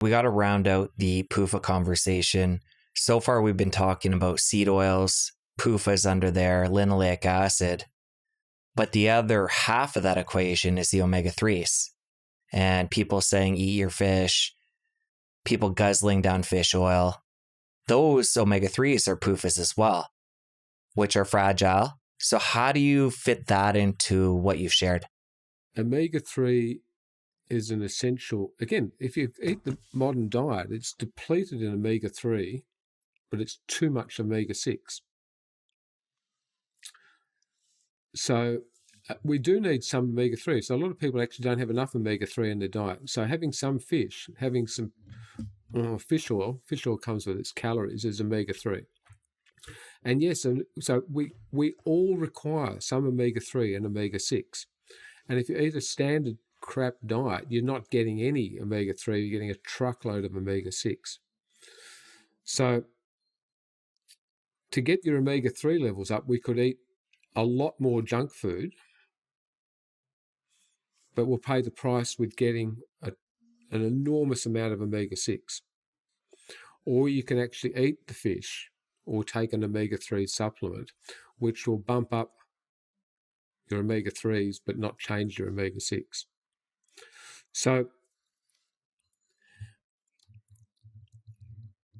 We got to round out the PUFA conversation. So far, we've been talking about seed oils, PUFA's under there, linoleic acid. But the other half of that equation is the omega-3s. And people saying, eat your fish, people guzzling down fish oil. Those omega-3s are PUFAs as well, which are fragile. So how do you fit that into what you've shared? Omega-3 is an essential. Again, if you eat the modern diet, it's depleted in omega-3, but it's too much omega-6. So we do need some omega-3. So a lot of people actually don't have enough omega-3 in their diet. So having some fish, having some fish oil comes with its calories, is omega-3. And yes, and so we all require some omega-3 and omega-6. And if you eat a standard crap diet, you're not getting any omega-3, you're getting a truckload of omega-6. So to get your omega-3 levels up, we could eat a lot more junk food, but we'll pay the price with getting an enormous amount of omega-6. Or you can actually eat the fish or take an omega-3 supplement, which will bump up your omega-3s but not change your omega-6. So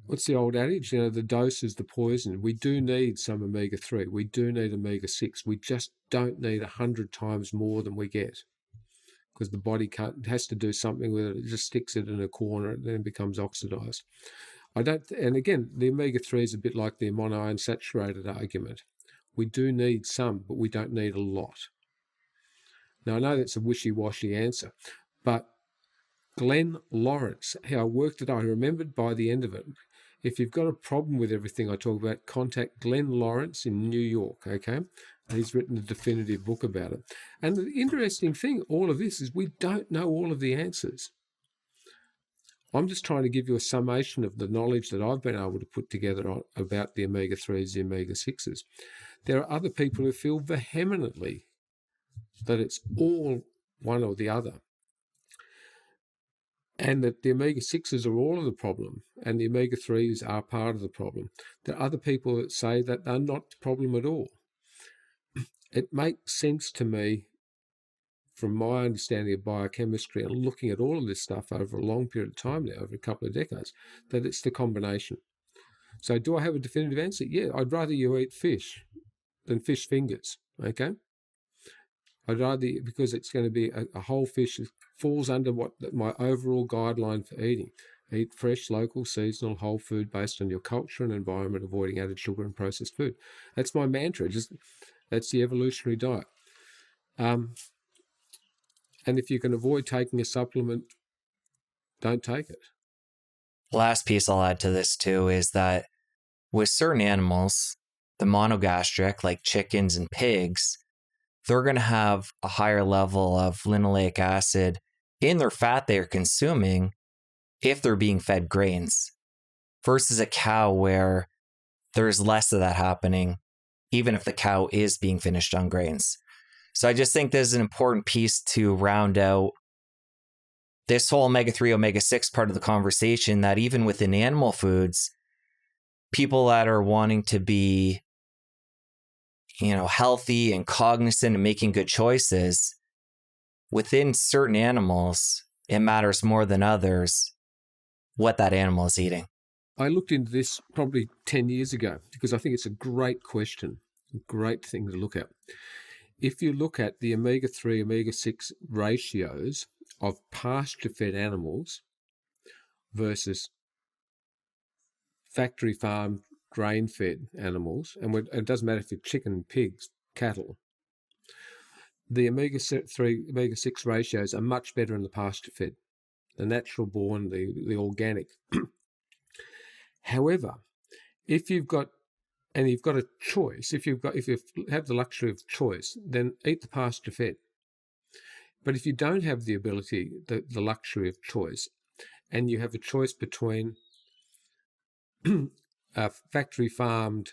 what's the old adage? The dose is the poison. We do need some omega-3. We do need omega-6. We just don't need 100 times more than we get, because the body has to do something with it. It just sticks it in a corner and then becomes oxidized. And again, the omega-3 is a bit like the monounsaturated argument. We do need some, but we don't need a lot. Now, I know that's a wishy-washy answer, but Glenn Lawrence, how I worked it out, I remembered by the end of it. If you've got a problem with everything I talk about, contact Glenn Lawrence in New York, okay? He's written a definitive book about it. And the interesting thing, all of this, is we don't know all of the answers. I'm just trying to give you a summation of the knowledge that I've been able to put together about the omega-3s, the omega-6s. There are other people who feel vehemently that it's all one or the other, and that the omega-6s are all of the problem and the omega-3s are part of the problem. There are other people that say that they're not the problem at all. It makes sense to me, from my understanding of biochemistry and looking at all of this stuff over a long period of time now, over a couple of decades, that it's the combination. So do I have a definitive answer? Yeah, I'd rather you eat fish than fish fingers, okay? I'd rather, because it's going to be a whole fish that falls under what my overall guideline for eating. Eat fresh, local, seasonal, whole food based on your culture and environment, avoiding added sugar and processed food. That's my mantra. That's the evolutionary diet. And if you can avoid taking a supplement, don't take it. Last piece I'll add to this too is that with certain animals, the monogastric, like chickens and pigs, they're going to have a higher level of linoleic acid in their fat they're consuming if they're being fed grains, versus a cow where there's less of that happening, even if the cow is being finished on grains. So I just think this is an important piece to round out this whole omega-3, omega-6 part of the conversation, that even within animal foods, people that are wanting to be, healthy and cognizant and making good choices, within certain animals, it matters more than others what that animal is eating. I looked into this probably 10 years ago because I think it's a great question, a great thing to look at. If you look at the omega-3, omega-6 ratios of pasture-fed animals versus factory-farmed, grain-fed animals, and it doesn't matter if you're chicken, pigs, cattle, the omega-3, omega-6 ratios are much better in the pasture-fed, the natural-born, the organic. However, if you've got a choice, if you have the luxury of choice, then eat the pasture-fed. But if you don't have the ability, the luxury of choice, and you have a choice between a factory-farmed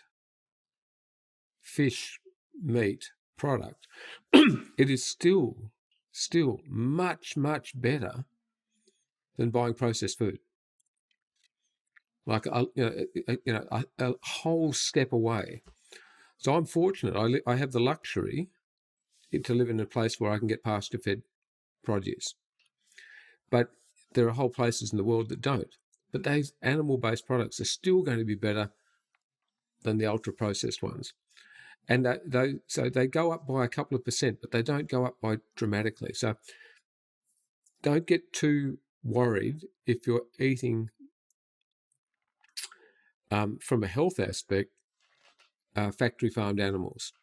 fish meat product, it is still much, much better than buying processed food. like a whole step away. So I'm fortunate. I have the luxury to live in a place where I can get pasture-fed produce. But there are whole places in the world that don't. But those animal-based products are still going to be better than the ultra-processed ones. And so they go up by a couple of percent, but they don't go up by dramatically. So don't get too worried if you're eating, from a health aspect, factory farmed animals.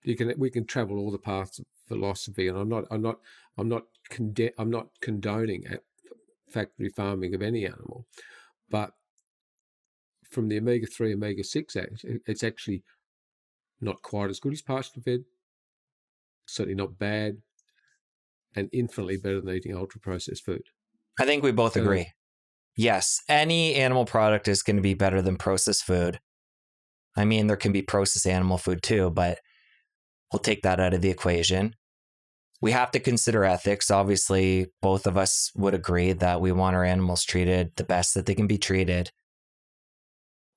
We can travel all the paths of philosophy, and I'm not condoning factory farming of any animal, but from the omega-3, omega-6, it's actually not quite as good as pasture-fed, certainly not bad, and infinitely better than eating ultra-processed food. I think we both agree. Yes, any animal product is going to be better than processed food. I mean, there can be processed animal food too, but we'll take that out of the equation. We have to consider ethics. Obviously, both of us would agree that we want our animals treated the best that they can be treated.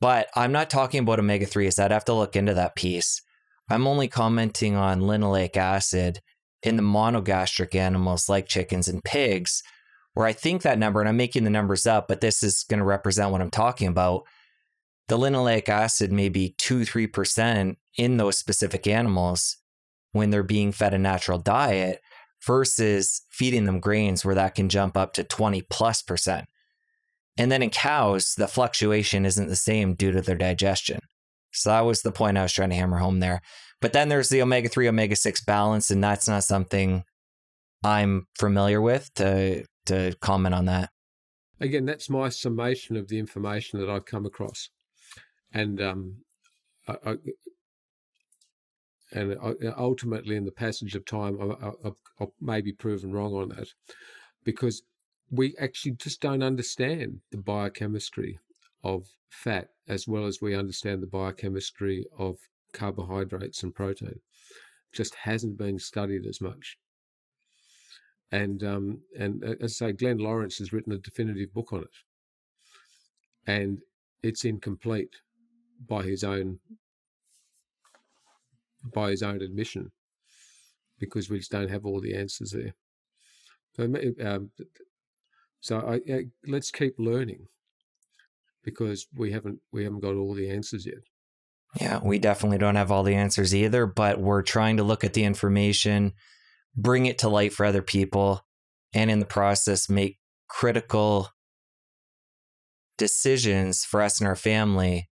But I'm not talking about omega-3s. I'd have to look into that piece. I'm only commenting on linoleic acid in the monogastric animals like chickens and pigs, where I think that number, and I'm making the numbers up, but this is going to represent what I'm talking about. The linoleic acid may be 2-3% in those specific animals when they're being fed a natural diet versus feeding them grains where that can jump up to 20+%. And then in cows, the fluctuation isn't the same due to their digestion. So that was the point I was trying to hammer home there. But then there's the omega-3, omega-6 balance, and that's not something I'm familiar with to comment on that. Again, that's my summation of the information that I've come across. And ultimately, in the passage of time, I'll maybe proven wrong on that, because we actually just don't understand the biochemistry of fat as well as we understand the biochemistry of carbohydrates and protein. Just hasn't been studied as much. And as I say, Glenn Lawrence has written a definitive book on it, and it's incomplete by his own admission, because we just don't have all the answers there. So let's keep learning, because we haven't got all the answers yet. Yeah, we definitely don't have all the answers either, but we're trying to look at the information, bring it to light for other people, and in the process make critical decisions for us and our family,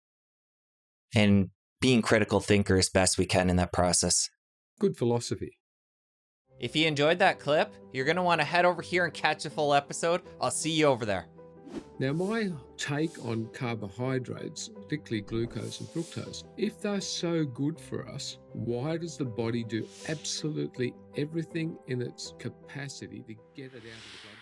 and being critical thinkers best we can in that process. Good philosophy. If you enjoyed that clip, you're going to want to head over here and catch the full episode. I'll see you over there. Now, my take on carbohydrates, particularly glucose and fructose, if they're so good for us, why does the body do absolutely everything in its capacity to get it out of the blood?